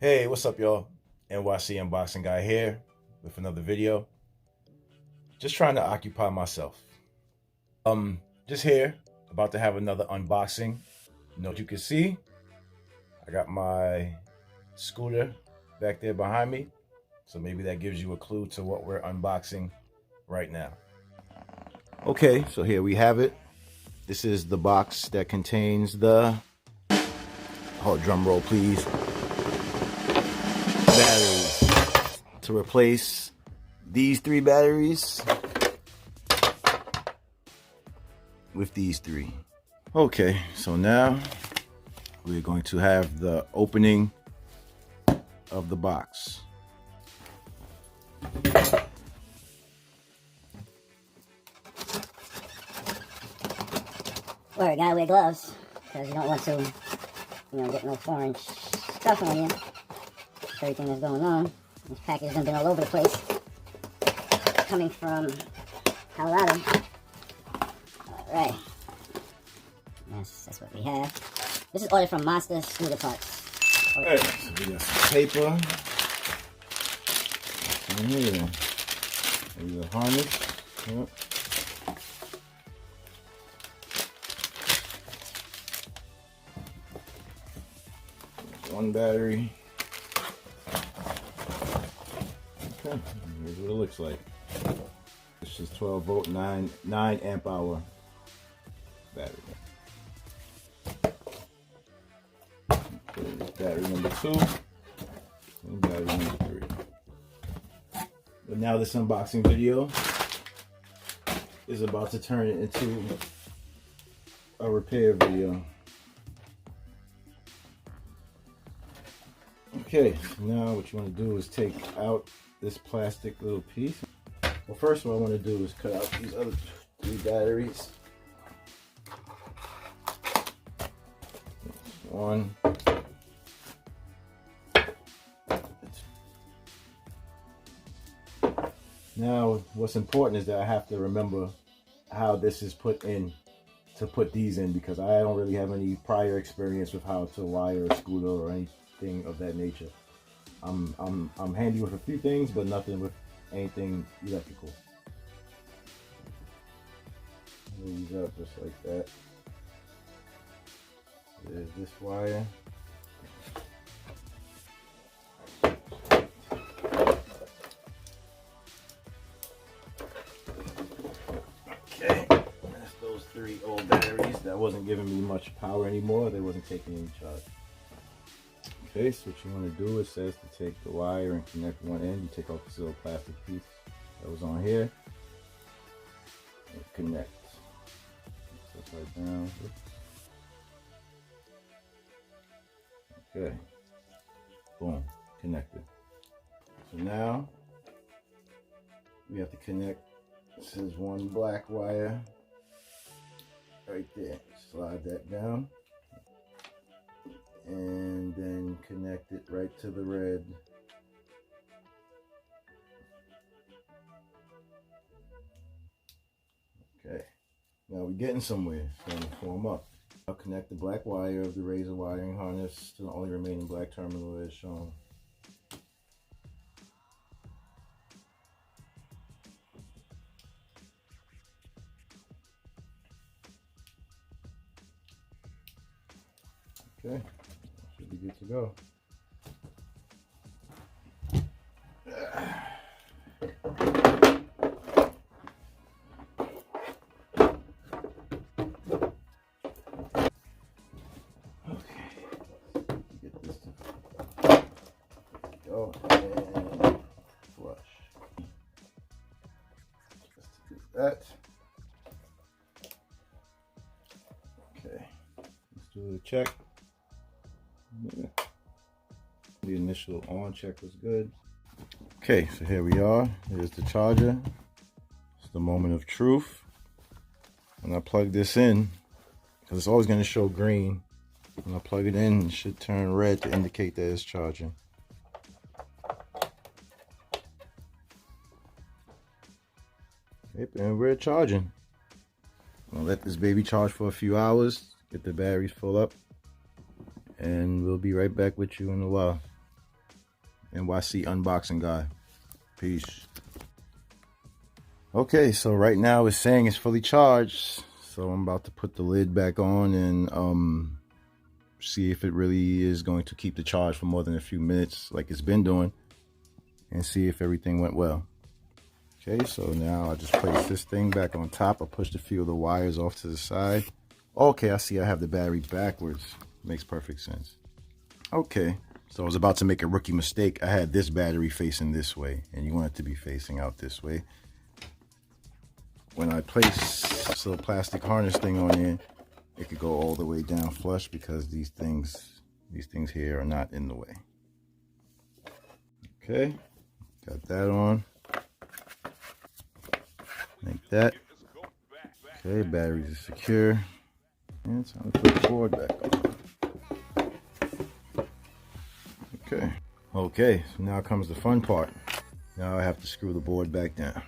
Hey, what's up, y'all? NYC Unboxing Guy here with another video. Just trying to occupy myself. Just here, about to have another unboxing. You know what you can see? I got my scooter back there behind me. So maybe that gives you a clue to what we're unboxing right now. Okay, so here we have it. This is the box that contains the, drum roll please, batteries to replace these 3 batteries with these 3. Okay, so now we're going to have the opening of the box. Or you gotta wear gloves because you don't want to, get no foreign stuff on you. Everything that's going on. This package has been all over the place. Coming from Colorado. Alright. That's what we have. This is ordered from Monstescooterparts. Alright, so we got some paper. And here. There's a harness. Yep. One battery. Okay, here's what it looks like. This is 12 volt 9 amp hour battery. Okay, battery number 2 and battery number 3. But now this unboxing video is about to turn it into a repair video. Okay, so now what you want to do is take out this plastic little piece. Well, first what I want to do is cut out these other 3 batteries. One. Now, what's important is that I have to remember how this is put in, to put these in, because I don't really have any prior experience with how to wire a scooter or anything of that nature. I'm handy with a few things, but nothing with anything electrical. These up just like that. There's this wire. Okay, that's those 3 old batteries that wasn't giving me much power anymore. They wasn't taking any charge. Okay, so what you want to do, it says to take the wire and connect one end. You take off this little plastic piece that was on here and connect. Upside down. Okay, boom, connected. So now we have to connect. This is one black wire right there. Slide that down. And then connect it right to the red. Okay, now we're getting somewhere. It's going to form up. I'll connect the black wire of the razor wiring harness to the only remaining black terminal as shown. Okay. Should be good to go. Okay. Get this to go and flush. Just to do that. Okay. Let's do a check. Yeah. The initial on check was good. Okay, so here we are. Here's the charger. It's the moment of truth. When I plug this in, because it's always going to show green, when I plug it in, it should turn red to indicate that it's charging. Yep, and we're charging. I'll let this baby charge for a few hours, get the batteries full up, and we'll be right back with you in a while. NYC Unboxing Guy. Peace. Okay, so right now it's saying it's fully charged. So I'm about to put the lid back on and see if it really is going to keep the charge for more than a few minutes like it's been doing, and see if everything went well. Okay, so now I just place this thing back on top. I pushed a few of the wires off to the side. Okay, I see I have the battery backwards. Makes perfect sense. Okay, so I was about to make a rookie mistake. I had this battery facing this way, and you want it to be facing out this way. When I place this little plastic harness thing on here, it could go all the way down flush because these things here are not in the way. Okay, got that on. Like that. Okay, batteries are secure. And it's time to put the board back on. Okay, so now comes the fun part. Now I have to screw the board back down.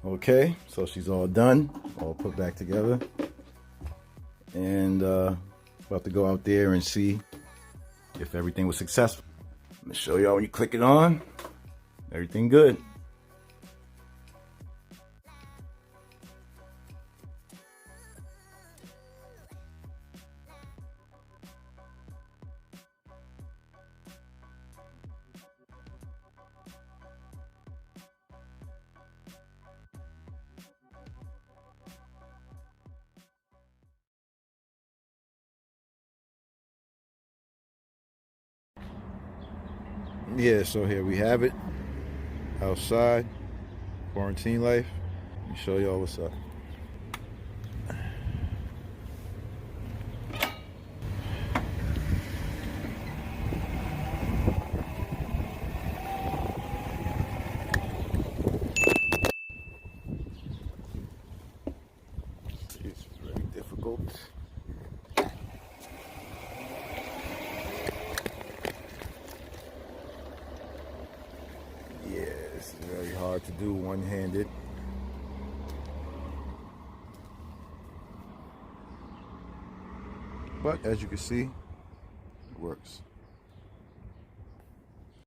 Okay, so she's all done, all put back together. And about to go out there and see if everything was successful. I'm gonna show y'all when you click it on, everything good. Yeah, so here we have it, outside, quarantine life. Let me show y'all what's up. It's very difficult. Yeah, this is very hard to do one-handed. But as you can see, it works.